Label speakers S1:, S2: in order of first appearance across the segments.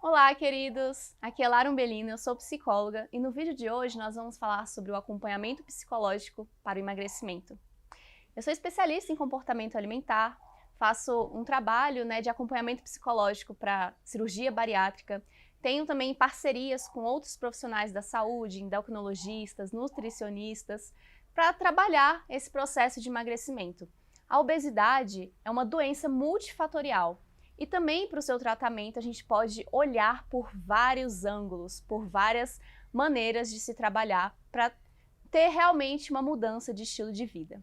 S1: Olá, queridos! Aqui é Lara Umbelino, eu sou psicóloga e no vídeo de hoje nós vamos falar sobre o acompanhamento psicológico para o emagrecimento. Eu sou especialista em comportamento alimentar, faço um trabalho de acompanhamento psicológico para cirurgia bariátrica, tenho também parcerias com outros profissionais da saúde, endocrinologistas, nutricionistas, para trabalhar esse processo de emagrecimento. A obesidade é uma doença multifatorial. E também para o seu tratamento a gente pode olhar por vários ângulos, por várias maneiras de se trabalhar para ter realmente uma mudança de estilo de vida.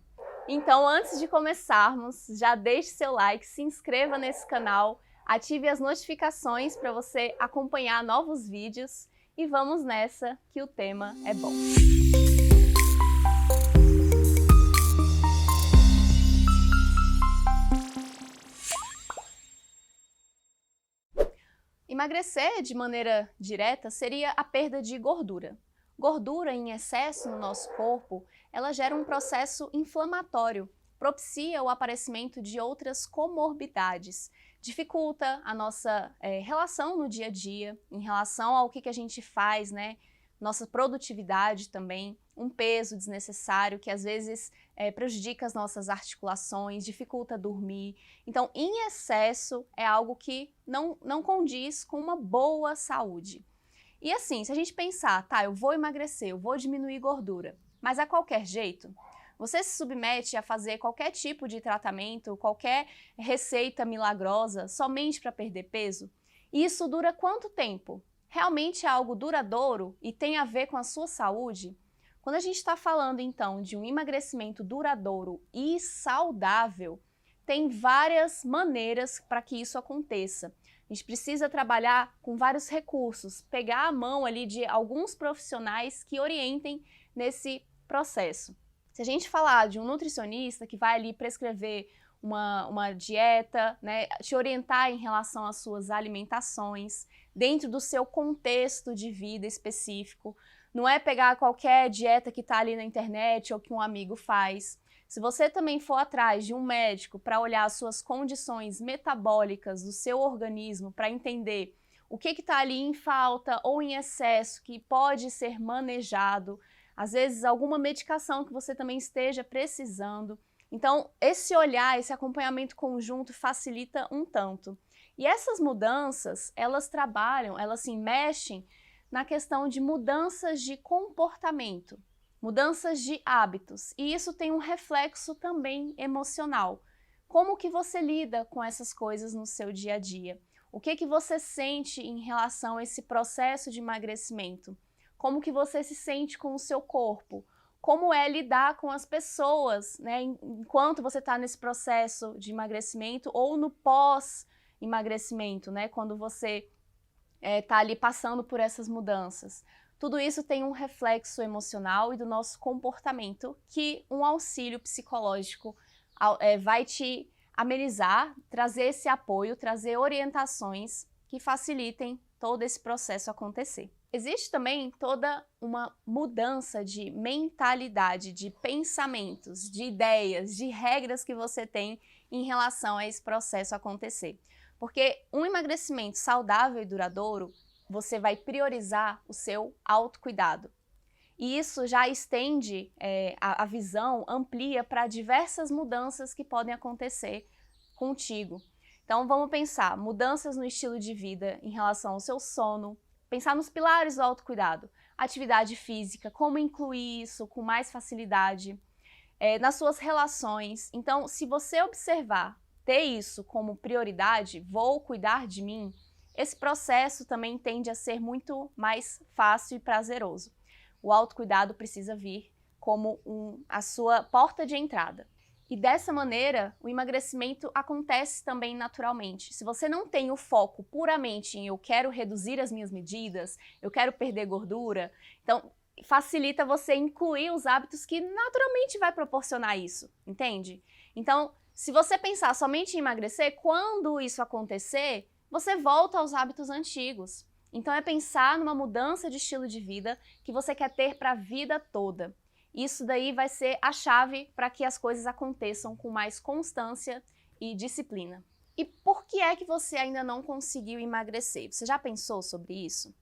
S1: Então, antes de começarmos, já deixe seu like, se inscreva nesse canal, ative as notificações para você acompanhar novos vídeos e vamos nessa que o tema é bom. Emagrecer de maneira direta seria a perda de gordura. Gordura em excesso no nosso corpo, ela gera um processo inflamatório, propicia o aparecimento de outras comorbidades, dificulta a nossa relação no dia a dia, em relação ao que a gente faz, nossa produtividade também, um peso desnecessário que às vezes prejudica as nossas articulações, dificulta dormir. Então, em excesso é algo que não condiz com uma boa saúde. E assim, se a gente pensar, tá, eu vou emagrecer, eu vou diminuir gordura, mas a qualquer jeito, você se submete a fazer qualquer tipo de tratamento, qualquer receita milagrosa somente para perder peso, e isso dura quanto tempo? Realmente é algo duradouro e tem a ver com a sua saúde? Quando a gente está falando, então, de um emagrecimento duradouro e saudável, tem várias maneiras para que isso aconteça. A gente precisa trabalhar com vários recursos, pegar a mão ali de alguns profissionais que orientem nesse processo. Se a gente falar de um nutricionista que vai ali prescrever uma dieta, te orientar em relação às suas alimentações, dentro do seu contexto de vida específico, não é pegar qualquer dieta que está ali na internet ou que um amigo faz. Se você também for atrás de um médico para olhar as suas condições metabólicas do seu organismo, para entender o que está ali em falta ou em excesso que pode ser manejado, às vezes alguma medicação que você também esteja precisando. Então, esse olhar, esse acompanhamento conjunto facilita um tanto. E essas mudanças, elas trabalham, elas se mexem na questão de mudanças de comportamento, mudanças de hábitos, e isso tem um reflexo também emocional. Como que você lida com essas coisas no seu dia a dia? O que você sente em relação a esse processo de emagrecimento? Como que você se sente com o seu corpo? Como é lidar com as pessoas, enquanto você está nesse processo de emagrecimento ou no pós-emagrecimento, quando você está ali passando por essas mudanças. Tudo isso tem um reflexo emocional e do nosso comportamento que um auxílio psicológico vai te amenizar, trazer esse apoio, trazer orientações que facilitem todo esse processo acontecer. Existe também toda uma mudança de mentalidade, de pensamentos, de ideias, de regras que você tem em relação a esse processo acontecer. Porque um emagrecimento saudável e duradouro, você vai priorizar o seu autocuidado. E isso já estende a visão, amplia para diversas mudanças que podem acontecer contigo. Então vamos pensar, mudanças no estilo de vida em relação ao seu sono, pensar nos pilares do autocuidado, atividade física, como incluir isso com mais facilidade, nas suas relações. Então, se você observar, ter isso como prioridade, vou cuidar de mim, esse processo também tende a ser muito mais fácil e prazeroso. O autocuidado precisa vir como a sua porta de entrada. E dessa maneira, o emagrecimento acontece também naturalmente. Se você não tem o foco puramente em eu quero reduzir as minhas medidas, eu quero perder gordura, então facilita você incluir os hábitos que naturalmente vai proporcionar isso, entende? Então, se você pensar somente em emagrecer, quando isso acontecer, você volta aos hábitos antigos. Então é pensar numa mudança de estilo de vida que você quer ter para a vida toda. Isso daí vai ser a chave para que as coisas aconteçam com mais constância e disciplina. E por que é que você ainda não conseguiu emagrecer? Você já pensou sobre isso?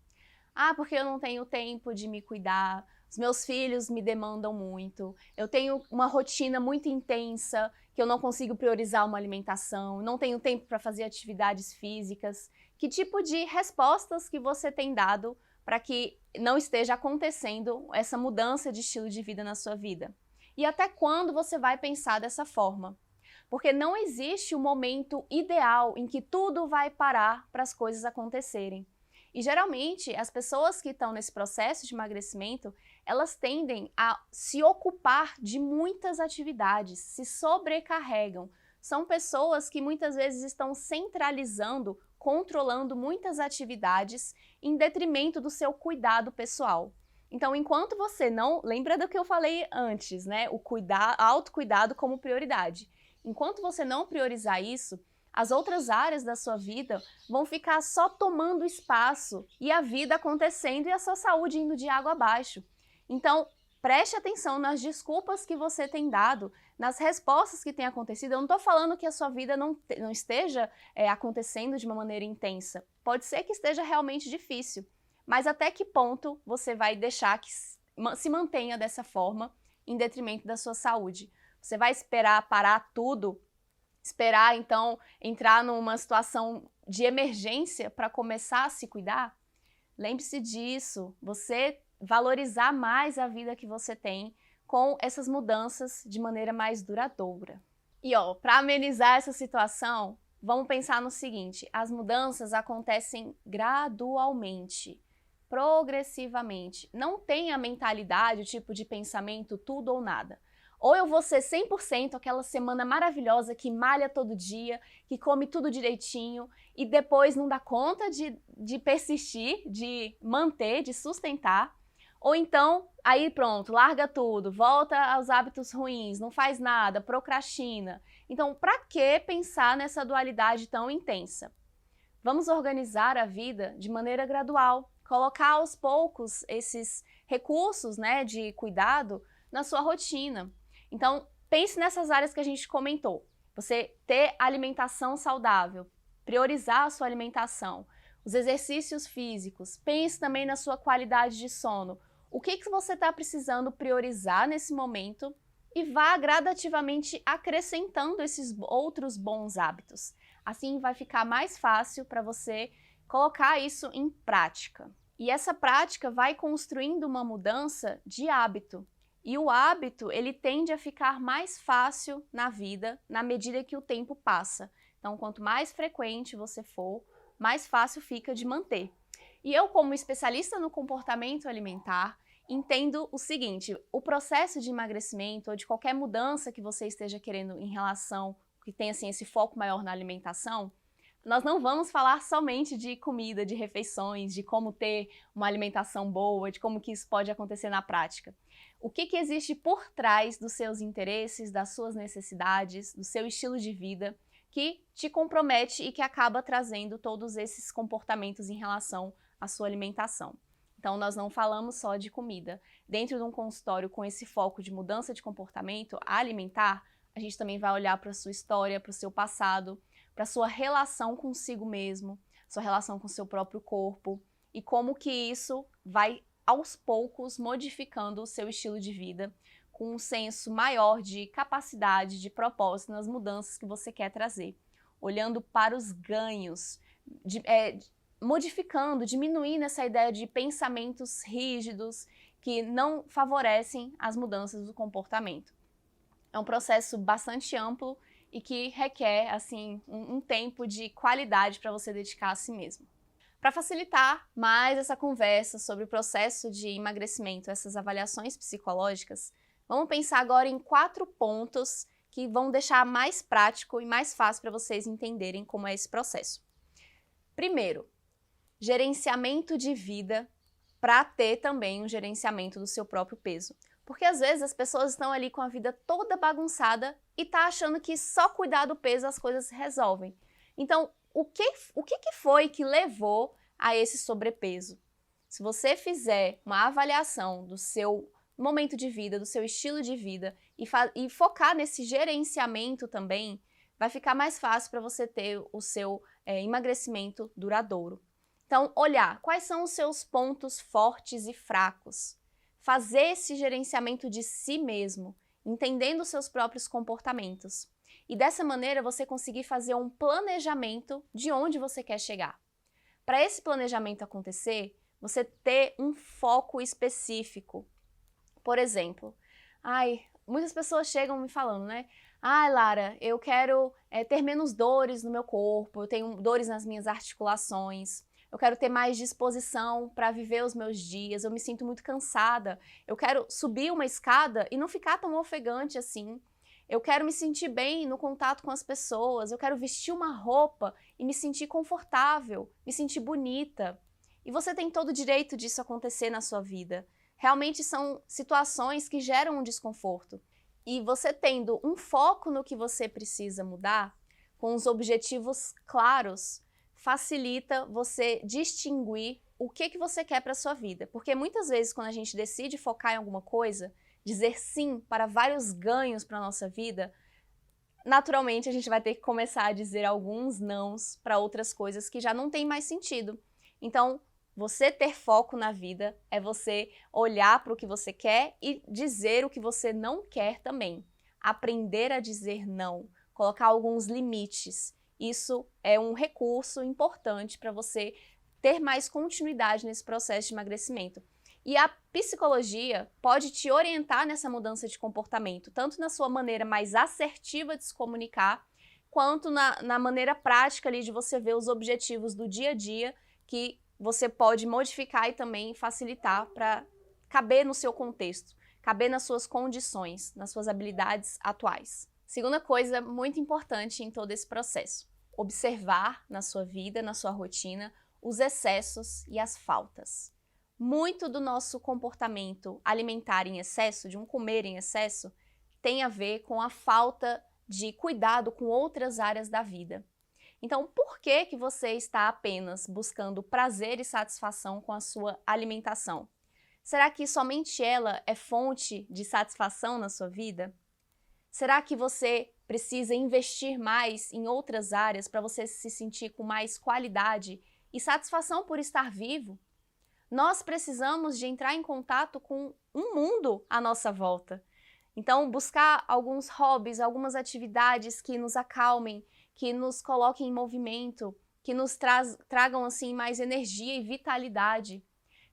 S1: Ah, porque eu não tenho tempo de me cuidar, os meus filhos me demandam muito, eu tenho uma rotina muito intensa, que eu não consigo priorizar uma alimentação, não tenho tempo para fazer atividades físicas. Que tipo de respostas que você tem dado para que não esteja acontecendo essa mudança de estilo de vida na sua vida? E até quando você vai pensar dessa forma? Porque não existe um momento ideal em que tudo vai parar para as coisas acontecerem. E geralmente as pessoas que estão nesse processo de emagrecimento, elas tendem a se ocupar de muitas atividades, se sobrecarregam. São pessoas que muitas vezes estão centralizando, controlando muitas atividades em detrimento do seu cuidado pessoal. Então, enquanto você não... Lembra do que eu falei antes, né? O autocuidado como prioridade. Enquanto você não priorizar isso, as outras áreas da sua vida vão ficar só tomando espaço e a vida acontecendo e a sua saúde indo de água abaixo. Então, preste atenção nas desculpas que você tem dado, nas respostas que têm acontecido. Eu não estou falando que a sua vida não esteja acontecendo de uma maneira intensa. Pode ser que esteja realmente difícil, mas até que ponto você vai deixar que se mantenha dessa forma em detrimento da sua saúde? Você vai esperar parar tudo? Esperar, então, entrar numa situação de emergência para começar a se cuidar? Lembre-se disso, você valorizar mais a vida que você tem com essas mudanças de maneira mais duradoura. E para amenizar essa situação, vamos pensar no seguinte: as mudanças acontecem gradualmente, progressivamente. Não tem a mentalidade, o tipo de pensamento tudo ou nada. Ou eu vou ser 100% aquela semana maravilhosa que malha todo dia, que come tudo direitinho e depois não dá conta de persistir, de manter, de sustentar. Ou então, aí pronto, larga tudo, volta aos hábitos ruins, não faz nada, procrastina. Então, para que pensar nessa dualidade tão intensa? Vamos organizar a vida de maneira gradual, colocar aos poucos esses recursos, né, de cuidado na sua rotina. Então, pense nessas áreas que a gente comentou. Você ter alimentação saudável, priorizar a sua alimentação, os exercícios físicos, pense também na sua qualidade de sono. O que você está precisando priorizar nesse momento e vá gradativamente acrescentando esses outros bons hábitos. Assim vai ficar mais fácil para você colocar isso em prática. E essa prática vai construindo uma mudança de hábito. E o hábito, ele tende a ficar mais fácil na vida na medida que o tempo passa. Então, quanto mais frequente você for, mais fácil fica de manter. E eu, como especialista no comportamento alimentar, entendo o seguinte: o processo de emagrecimento ou de qualquer mudança que você esteja querendo em relação, que tenha assim, esse foco maior na alimentação, nós não vamos falar somente de comida, de refeições, de como ter uma alimentação boa, de como que isso pode acontecer na prática. O que existe por trás dos seus interesses, das suas necessidades, do seu estilo de vida, que te compromete e que acaba trazendo todos esses comportamentos em relação à sua alimentação. Então, nós não falamos só de comida. Dentro de um consultório com esse foco de mudança de comportamento alimentar, a gente também vai olhar para a sua história, para o seu passado, para a sua relação consigo mesmo, sua relação com o seu próprio corpo e como que isso vai, aos poucos, modificando o seu estilo de vida com um senso maior de capacidade, de propósito nas mudanças que você quer trazer. Olhando para os ganhos, modificando, diminuindo essa ideia de pensamentos rígidos que não favorecem as mudanças do comportamento. É um processo bastante amplo e que requer assim, um tempo de qualidade para você dedicar a si mesmo. Para facilitar mais essa conversa sobre o processo de emagrecimento, essas avaliações psicológicas, vamos pensar agora em 4 pontos que vão deixar mais prático e mais fácil para vocês entenderem como é esse processo. Primeiro, gerenciamento de vida para ter também um gerenciamento do seu próprio peso. Porque às vezes as pessoas estão ali com a vida toda bagunçada e tá achando que só cuidar do peso as coisas se resolvem. Então, o que foi que levou a esse sobrepeso? Se você fizer uma avaliação do seu momento de vida, do seu estilo de vida e focar nesse gerenciamento também, vai ficar mais fácil para você ter o seu emagrecimento duradouro. Então, olhar quais são os seus pontos fortes e fracos. Fazer esse gerenciamento de si mesmo, entendendo os seus próprios comportamentos. E dessa maneira você conseguir fazer um planejamento de onde você quer chegar. Para esse planejamento acontecer, você ter um foco específico. Por exemplo, muitas pessoas chegam me falando, né? Lara, eu quero ter menos dores no meu corpo, eu tenho dores nas minhas articulações, eu quero ter mais disposição para viver os meus dias, eu me sinto muito cansada, eu quero subir uma escada e não ficar tão ofegante assim, eu quero me sentir bem no contato com as pessoas, eu quero vestir uma roupa e me sentir confortável, me sentir bonita. E você tem todo o direito disso acontecer na sua vida. Realmente são situações que geram um desconforto. E você tendo um foco no que você precisa mudar, com os objetivos claros, facilita você distinguir o que você quer para a sua vida. Porque muitas vezes quando a gente decide focar em alguma coisa, dizer sim para vários ganhos para a nossa vida, naturalmente a gente vai ter que começar a dizer alguns nãos para outras coisas que já não tem mais sentido. Então, você ter foco na vida é você olhar para o que você quer e dizer o que você não quer também. Aprender a dizer não, colocar alguns limites. Isso é um recurso importante para você ter mais continuidade nesse processo de emagrecimento. E a psicologia pode te orientar nessa mudança de comportamento, tanto na sua maneira mais assertiva de se comunicar, quanto na maneira prática ali de você ver os objetivos do dia a dia que você pode modificar e também facilitar para caber no seu contexto, caber nas suas condições, nas suas habilidades atuais. Segunda coisa muito importante em todo esse processo, observar na sua vida, na sua rotina, os excessos e as faltas. Muito do nosso comportamento alimentar em excesso, de um comer em excesso, tem a ver com a falta de cuidado com outras áreas da vida. Então, por que você está apenas buscando prazer e satisfação com a sua alimentação? Será que somente ela é fonte de satisfação na sua vida? Será que você precisa investir mais em outras áreas para você se sentir com mais qualidade e satisfação por estar vivo? Nós precisamos de entrar em contato com um mundo à nossa volta. Então, buscar alguns hobbies, algumas atividades que nos acalmem, que nos coloquem em movimento, que nos tragam assim mais energia e vitalidade.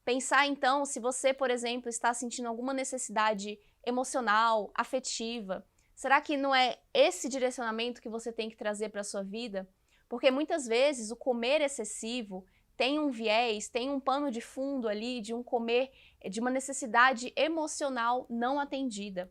S1: Pensar então, se você, por exemplo, está sentindo alguma necessidade emocional, afetiva, será que não é esse direcionamento que você tem que trazer para a sua vida? Porque muitas vezes o comer excessivo tem um viés, tem um pano de fundo ali de um comer, de uma necessidade emocional não atendida,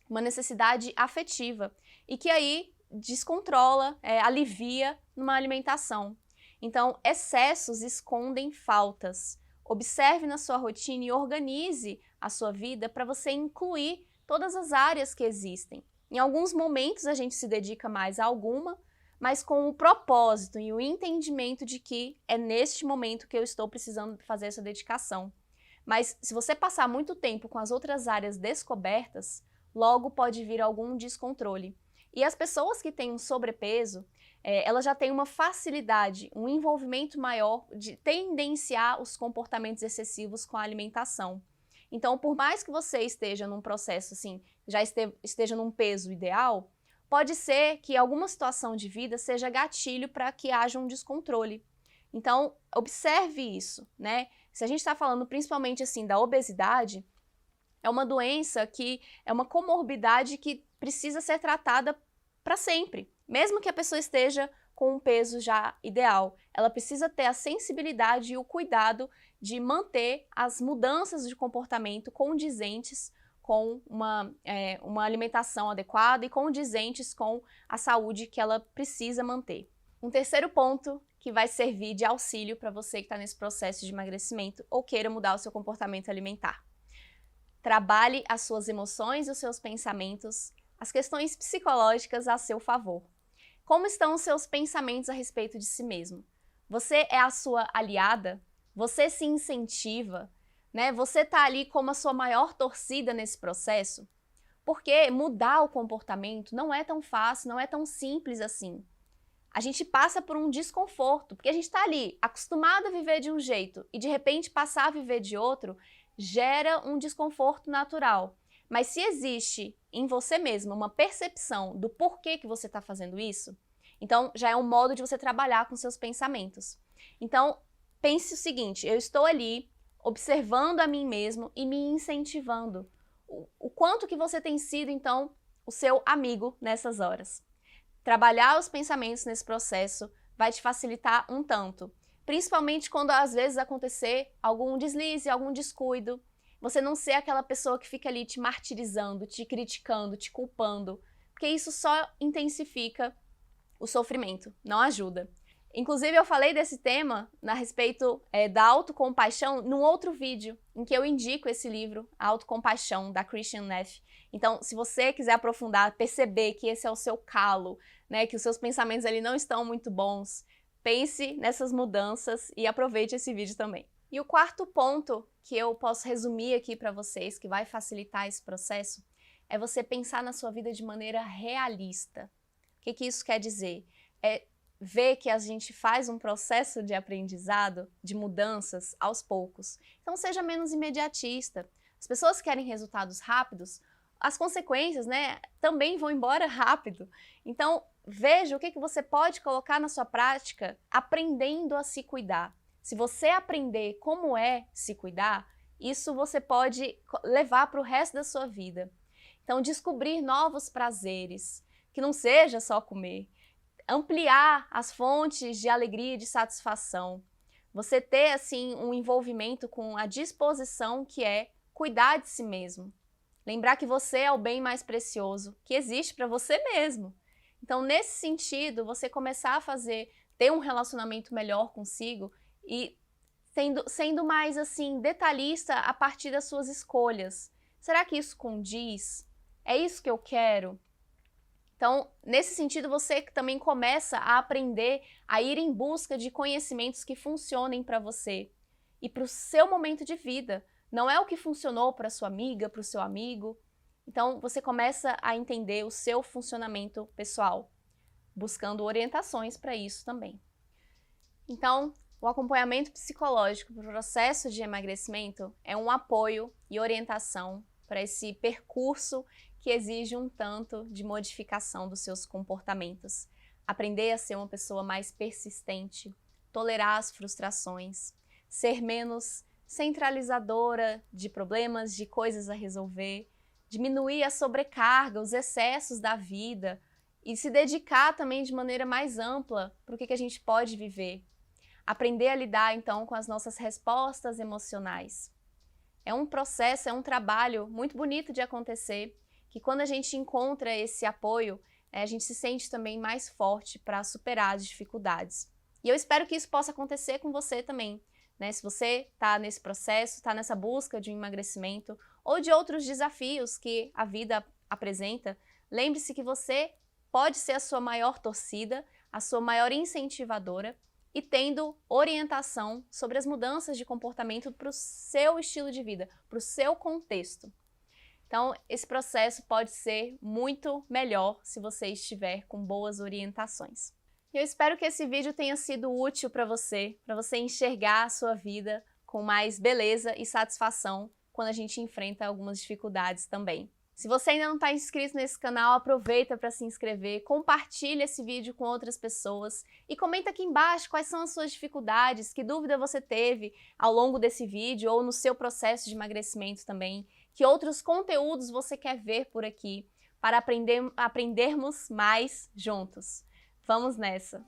S1: uma necessidade afetiva, e que aí descontrola, alivia numa alimentação. Então, excessos escondem faltas. Observe na sua rotina e organize a sua vida para você incluir todas as áreas que existem. Em alguns momentos a gente se dedica mais a alguma, mas com o propósito e o entendimento de que é neste momento que eu estou precisando fazer essa dedicação. Mas se você passar muito tempo com as outras áreas descobertas, logo pode vir algum descontrole. E as pessoas que têm um sobrepeso, elas já têm uma facilidade, um envolvimento maior de tendenciar os comportamentos excessivos com a alimentação. Então, por mais que você esteja num processo assim, já esteja num peso ideal, pode ser que alguma situação de vida seja gatilho para que haja um descontrole. Então, observe isso, né? Se a gente está falando principalmente assim da obesidade, é uma doença que é uma comorbidade que precisa ser tratada para sempre. Mesmo que a pessoa esteja com um peso já ideal, ela precisa ter a sensibilidade e o cuidado de manter as mudanças de comportamento condizentes com uma alimentação adequada e condizentes com a saúde que ela precisa manter. Um terceiro ponto que vai servir de auxílio para você que está nesse processo de emagrecimento ou queira mudar o seu comportamento alimentar. Trabalhe as suas emoções e os seus pensamentos, as questões psicológicas a seu favor. Como estão os seus pensamentos a respeito de si mesmo? Você é a sua aliada? Você se incentiva? Né? Você está ali como a sua maior torcida nesse processo? Porque mudar o comportamento não é tão fácil, não é tão simples assim. A gente passa por um desconforto, porque a gente está ali acostumado a viver de um jeito e de repente passar a viver de outro gera um desconforto natural. Mas se existe em você mesmo uma percepção do porquê que você está fazendo isso, então já é um modo de você trabalhar com seus pensamentos. Então pense o seguinte, eu estou ali observando a mim mesmo e me incentivando. O quanto que você tem sido, então, o seu amigo nessas horas. Trabalhar os pensamentos nesse processo vai te facilitar um tanto. Principalmente quando às vezes acontecer algum deslize, algum descuido. Você não ser aquela pessoa que fica ali te martirizando, te criticando, te culpando. Porque isso só intensifica o sofrimento, não ajuda. Inclusive, eu falei desse tema a respeito da autocompaixão num outro vídeo, em que eu indico esse livro, A Autocompaixão, da Kristin Neff. Então, se você quiser aprofundar, perceber que esse é o seu calo, né, que os seus pensamentos ali não estão muito bons, pense nessas mudanças e aproveite esse vídeo também. E o quarto ponto que eu posso resumir aqui para vocês, que vai facilitar esse processo, é você pensar na sua vida de maneira realista. O que isso quer dizer? É ver que a gente faz um processo de aprendizado, de mudanças, aos poucos. Então seja menos imediatista. As pessoas que querem resultados rápidos, as consequências, né, também vão embora rápido. Então veja o que você pode colocar na sua prática aprendendo a se cuidar. Se você aprender como é se cuidar, isso você pode levar para o resto da sua vida. Então descobrir novos prazeres, que não seja só comer. Ampliar as fontes de alegria e de satisfação. Você ter, assim, um envolvimento com a disposição que é cuidar de si mesmo. Lembrar que você é o bem mais precioso que existe para você mesmo. Então, nesse sentido, você começar a ter um relacionamento melhor consigo e sendo mais, assim, detalhista a partir das suas escolhas. Será que isso condiz? É isso que eu quero? Então, nesse sentido, você também começa a aprender a ir em busca de conhecimentos que funcionem para você e para o seu momento de vida. Não é o que funcionou para sua amiga, para o seu amigo. Então, você começa a entender o seu funcionamento pessoal, buscando orientações para isso também. Então, o acompanhamento psicológico para o processo de emagrecimento é um apoio e orientação para esse percurso que exige um tanto de modificação dos seus comportamentos. Aprender a ser uma pessoa mais persistente, tolerar as frustrações, ser menos centralizadora de problemas, de coisas a resolver, diminuir a sobrecarga, os excessos da vida e se dedicar também de maneira mais ampla para o que a gente pode viver. Aprender a lidar, então, com as nossas respostas emocionais. É um processo, é um trabalho muito bonito de acontecer, que quando a gente encontra esse apoio, a gente se sente também mais forte para superar as dificuldades. E eu espero que isso possa acontecer com você também, né? Se você está nesse processo, está nessa busca de um emagrecimento ou de outros desafios que a vida apresenta, lembre-se que você pode ser a sua maior torcida, a sua maior incentivadora e tendo orientação sobre as mudanças de comportamento para o seu estilo de vida, para o seu contexto. Então, esse processo pode ser muito melhor se você estiver com boas orientações. Eu espero que esse vídeo tenha sido útil para você enxergar a sua vida com mais beleza e satisfação quando a gente enfrenta algumas dificuldades também. Se você ainda não está inscrito nesse canal, aproveita para se inscrever, compartilha esse vídeo com outras pessoas e comenta aqui embaixo quais são as suas dificuldades, que dúvida você teve ao longo desse vídeo ou no seu processo de emagrecimento também, que outros conteúdos você quer ver por aqui para aprendermos mais juntos. Vamos nessa!